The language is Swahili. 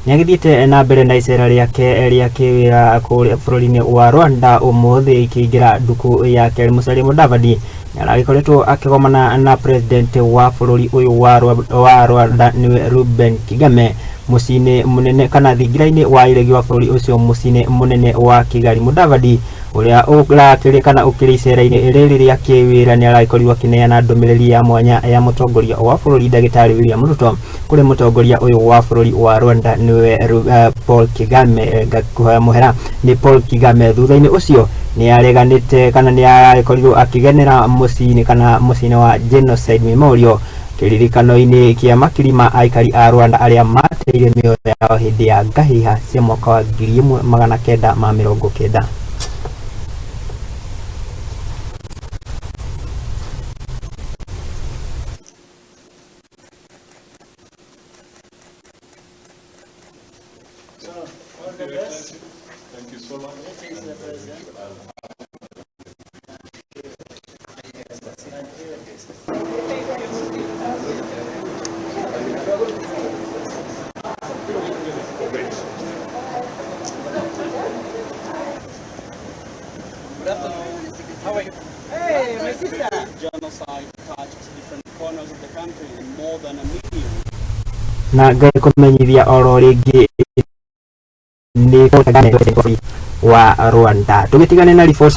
Niagithite na mbere na icera riake ria kiwira kuria bururi-ini wa Rwanda umuthi ikiingira nduku yake Musalia Mudavadi niaragikoretwo akigomana na president wa bururi uyu wa Rwanda niwe Ruben Kigame mucini munene kana thingira-ini wa iregi wa bururi ucio mucini munene wa Kigali. Mudavadi uria urakirikana ukiri icera-ini riri ria kiwira niaragikorirwo akineana ndumiriri ya mwanya ya mutongoria wa bururi Ndagitari William Ruto kuri mutongoria uyu wa bururi wa Rwanda niwe Paul Kagame muhera ni Paul Kagame. Thutha-ini ucio ni areganite kana ni aragikorirwo akigenera mucini kana mucini wa Genocide Memorial kiririkano-ini kia makirima aikari a Rwanda aria mateire mioyo yao hindi ya ngahiha cia mwaka wa 1990. Thank you so much. Good afternoon. How are you? Hey, my sister. Genocide touched different corners of the country in more than a million. Na ngai kumenyithia oro ringi ni Kagame wa Rwanda. Tugitigane na report